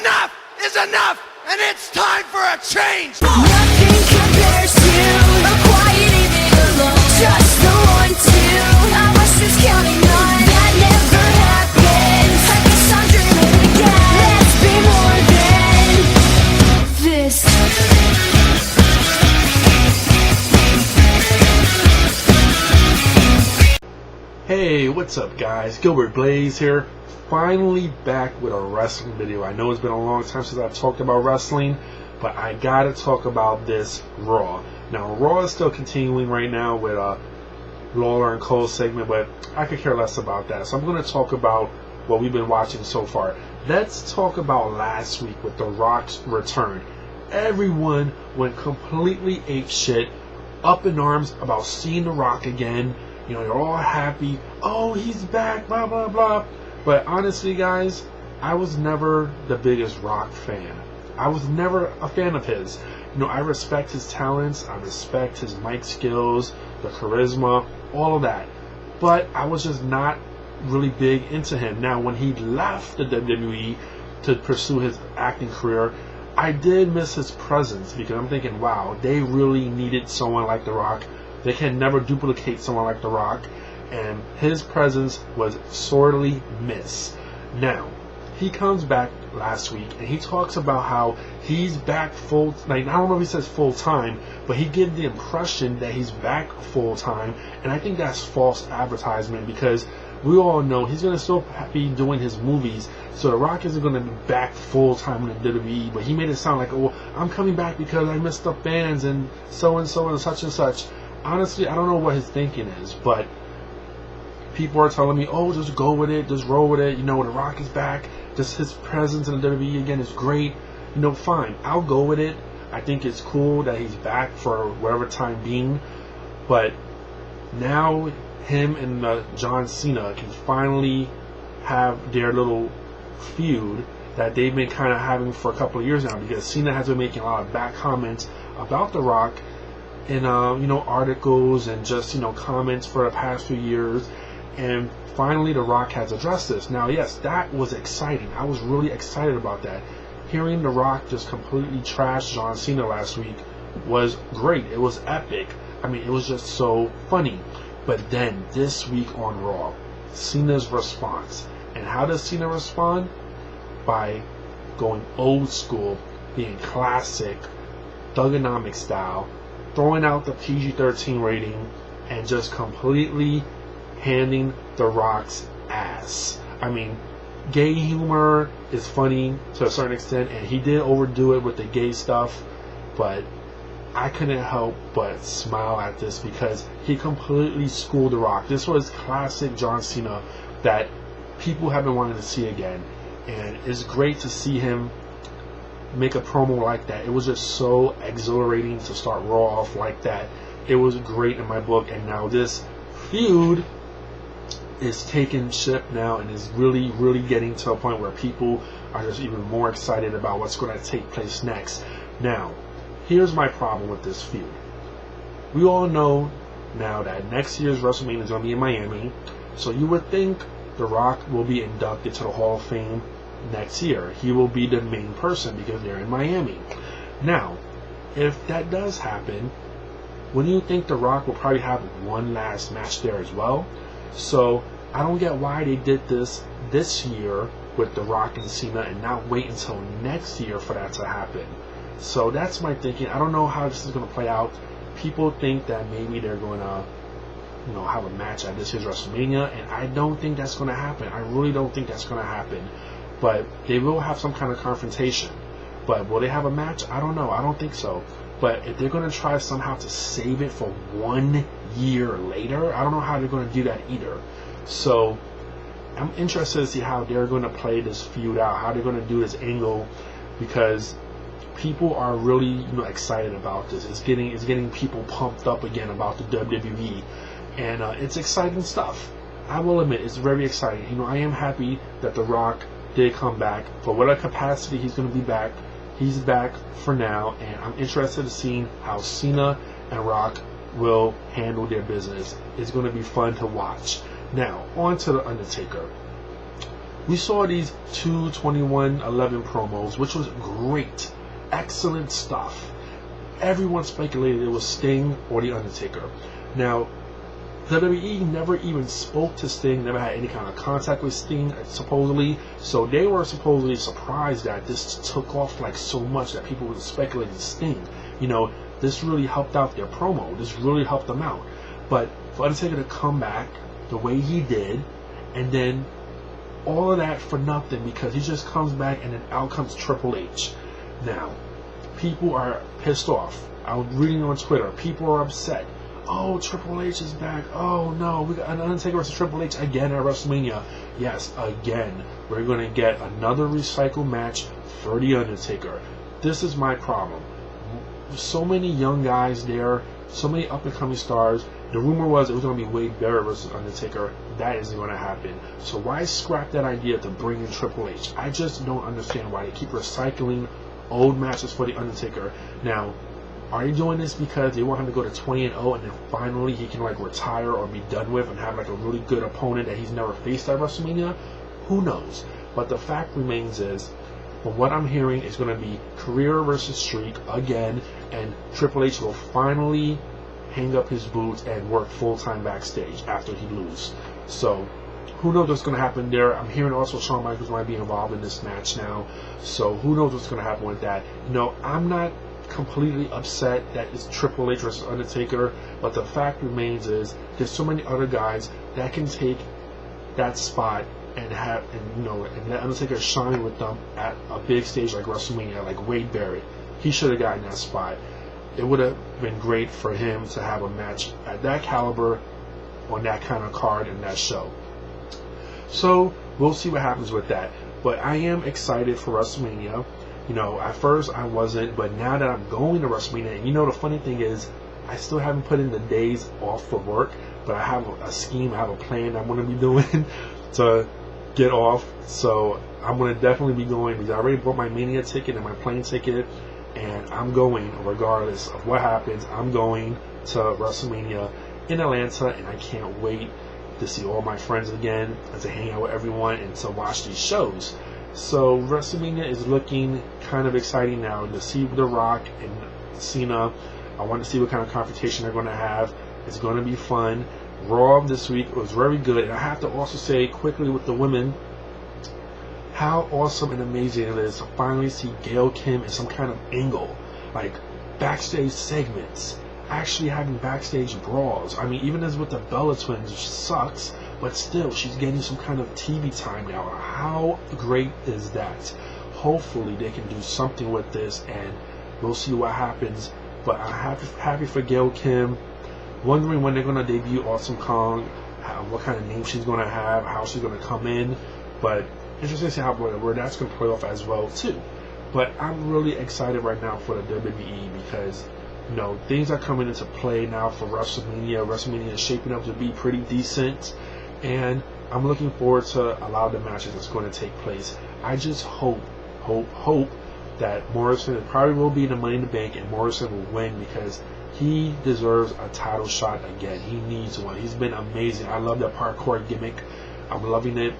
enough is enough, and it's time for a change. Nothing compares to a quiet evening alone. Just the 1, 2. I was just counting on that never happened. I guess I'm dreaming again. Let's be more than this. Hey, what's up guys? Gilbert Blaze here. Finally back with a wrestling video. I know it's been a long time since I've talked about wrestling, but I gotta talk about this Raw. Now, Raw is still continuing right now with Lawler and Cole segment, but I could care less about that. So I'm going to talk about what we've been watching so far. Let's talk about last week with The Rock's return. Everyone went completely apeshit, up in arms about seeing The Rock again. You know, they're all happy. Oh, he's back, blah, blah, blah. But honestly, guys, I was never the biggest Rock fan. I was never a fan of his. You know, I respect his talents. I respect his mic skills, the charisma, all of that. But I was just not really big into him. Now, when he left the WWE to pursue his acting career, I did miss his presence because I'm thinking, wow, they really needed someone like The Rock. They can never duplicate someone like The Rock, and his presence was sorely missed. Now, he comes back last week, and he talks about how he's back full, like, I don't know if he says full-time, but he gives the impression that he's back full-time, and I think that's false advertisement because we all know he's going to still be doing his movies, so The Rock isn't going to be back full-time in the WWE, but he made it sound like, oh, I'm coming back because I missed the fans and so-and-so and such and such. Honestly, I don't know what his thinking is, but people are telling me, oh, just go with it, just roll with it. You know, The Rock is back. Just his presence in the WWE again is great. You know, fine, I'll go with it. I think it's cool that he's back for whatever time being. But now him and John Cena can finally have their little feud that they've been kind of having for a couple of years now, because Cena has been making a lot of bad comments about The Rock in you know, articles and just, you know, comments for the past few years, and finally The Rock has addressed this. Now, yes, that was exciting. I was really excited about that. Hearing The Rock just completely trash John Cena last week was great. It was epic. I mean, it was just so funny. But then this week on Raw, Cena's response. And how does Cena respond? By going old school, being classic, thugonomic style, throwing out the PG-13 rating, and just completely handing The Rock's ass. I mean, gay humor is funny to a certain extent, and he did overdo it with the gay stuff, but I couldn't help but smile at this because he completely schooled The Rock. This was classic John Cena that people have been wanting to see again, and it's great to see him make a promo like that. It was just so exhilarating to start Raw off like that. It was great in my book, and now this feud is taking shape now and is really, really getting to a point where people are just even more excited about what's going to take place next. Now, here's my problem with this feud. We all know now that next year's WrestleMania is going to be in Miami, so you would think The Rock will be inducted to the Hall of Fame next year. He will be the main person because they're in Miami. Now, if that does happen, wouldn't you think The Rock will probably have one last match there as well? So I don't get why they did this year with The Rock and Cena and not wait until next year for that to happen. So that's my thinking. I don't know how this is going to play out. People think that maybe they're going to, you know, have a match at this year's WrestleMania, and I don't think that's going to happen. I really don't think that's going to happen. But they will have some kind of confrontation. But will they have a match? I don't know. I don't think so. But if they're going to try somehow to save it for 1 year later, I don't know how they're going to do that either. So I'm interested to see how they're going to play this feud out, how they're going to do this angle, because people are really, you know, excited about this. It's getting people pumped up again about the WWE, and it's exciting stuff. I will admit, it's very exciting. You know, I am happy that The Rock did come back. For whatever capacity he's going to be back, he's back for now, and I'm interested in seeing how Cena and Rock will handle their business. It's going to be fun to watch. Now, on to The Undertaker. We saw these 2/21/11 promos, which was great, excellent stuff. Everyone speculated it was Sting or The Undertaker. Now, WWE never even spoke to Sting, never had any kind of contact with Sting, supposedly. So they were supposedly surprised that this took off like so much that people were speculating Sting. You know, this really helped out their promo. This really helped them out. But for Undertaker to come back the way he did, and then all of that for nothing because he just comes back and then out comes Triple H. Now, people are pissed off. I was reading on Twitter. People are upset. Oh, Triple H is back. Oh no, we got an Undertaker versus Triple H again at WrestleMania. Yes, again. We're going to get another recycled match for The Undertaker. This is my problem. So many young guys there, so many up-and-coming stars. The rumor was it was going to be Wade Barrett versus Undertaker. That isn't going to happen. So why scrap that idea to bring in Triple H? I just don't understand why they keep recycling old matches for The Undertaker. Now, are you doing this because they want him to go to 20-0 and then finally he can like retire or be done with and have like a really good opponent that he's never faced at WrestleMania? Who knows? But the fact remains is, from what I'm hearing, it's going to be career versus streak again, and Triple H will finally hang up his boots and work full-time backstage after he loses. So, who knows what's going to happen there. I'm hearing also Shawn Michaels might be involved in this match now. So, who knows what's going to happen with that. You know, I'm not completely upset that it's Triple H versus Undertaker, but the fact remains is there's so many other guys that can take that spot and have, and you know, and let Undertaker shine with them at a big stage like WrestleMania, like Wade Barrett. He should have gotten that spot. It would have been great for him to have a match at that caliber on that kind of card in that show. So we'll see what happens with that. But I am excited for WrestleMania. You know, at first I wasn't, but now that I'm going to WrestleMania, and you know the funny thing is, I still haven't put in the days off for work, but I have a scheme, I have a plan I'm going to be doing to get off. So I'm going to definitely be going, because I already bought my Mania ticket and my plane ticket, and I'm going regardless of what happens. I'm going to WrestleMania in Atlanta, and I can't wait to see all my friends again and to hang out with everyone and to watch these shows. So WrestleMania is looking kind of exciting now to see The Rock and Cena. I want to see what kind of confrontation they're going to have. It's going to be fun. Raw this week was very good, and I have to also say quickly with the women how awesome and amazing it is to finally see Gail Kim in some kind of angle, like backstage segments, actually having backstage brawls. I mean, even as with the Bella Twins, which sucks, but still, she's getting some kind of TV time now. How great is that? Hopefully, they can do something with this, and we'll see what happens. But I'm happy for Gail Kim. Wondering when they're going to debut Awesome Kong, what kind of name she's going to have, how she's going to come in. But interesting to see how where that's going to play off as well, too. But I'm really excited right now for the WWE because, you know, things are coming into play now for WrestleMania. WrestleMania is shaping up to be pretty decent, and I'm looking forward to a lot of the matches that's going to take place. I just hope that Morrison probably will be in the Money in the Bank, and Morrison will win because he deserves a title shot again. He needs one. He's been amazing. I love that parkour gimmick. I'm loving it,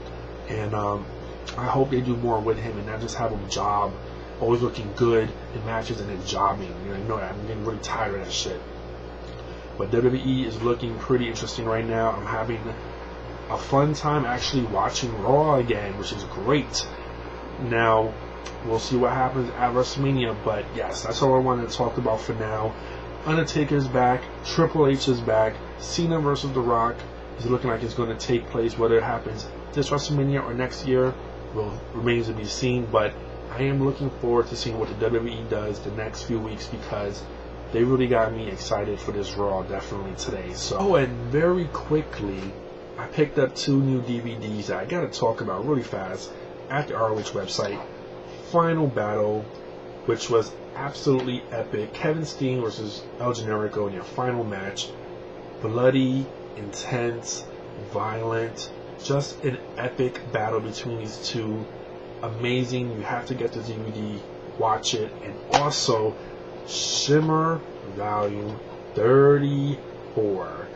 and I hope they do more with him and not just have him job, always looking good in matches and then jobbing. You know I'm getting really tired of that shit. But WWE is looking pretty interesting right now. I'm having a fun time actually watching Raw again, which is great. Now, we'll see what happens at WrestleMania, but yes, that's all I wanted to talk about for now. Undertaker's back, Triple H is back, Cena versus The Rock is looking like it's going to take place. Whether it happens this WrestleMania or next year remains to be seen, but I am looking forward to seeing what the WWE does the next few weeks because they really got me excited for this Raw definitely today. So, and very quickly, I picked up 2 new DVDs that I got to talk about really fast at the ROH website. Final Battle, which was absolutely epic. Kevin Steen versus El Generico in your final match. Bloody, intense, violent, just an epic battle between these two. Amazing. You have to get the DVD, watch it. And also, Shimmer Volume 34.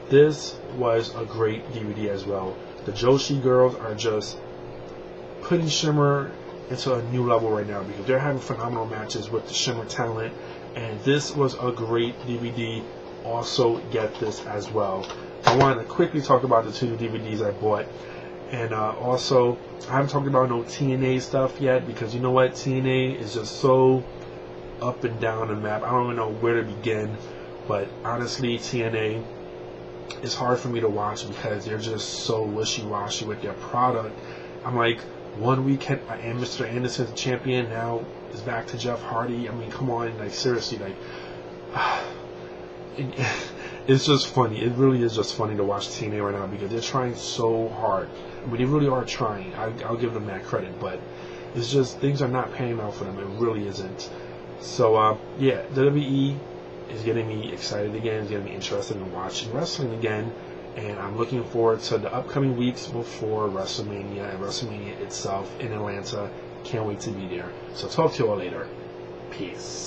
This was a great DVD as well. The Joshi girls are just putting Shimmer into a new level right now because they're having phenomenal matches with the Shimmer talent, and this was a great DVD. Also get this as well. I wanted to quickly talk about the 2 DVDs I bought, and also I haven't talked about no TNA stuff yet because you know what, TNA is just so up and down the map. I don't even know where to begin, but honestly TNA is hard for me to watch because they're just so wishy-washy with their product. I'm like, 1 week and Mr. Anderson's champion, now is back to Jeff Hardy. I mean, come on, like seriously, like it's just funny. It really is just funny to watch TNA right now because they're trying so hard. I mean, they really are trying. I'll give them that credit, but it's just things are not panning out for them. It really isn't. So yeah, WWE is getting me excited again. It's getting me interested in watching wrestling again. And I'm looking forward to the upcoming weeks before WrestleMania and WrestleMania itself in Atlanta. Can't wait to be there. So talk to you all later. Peace.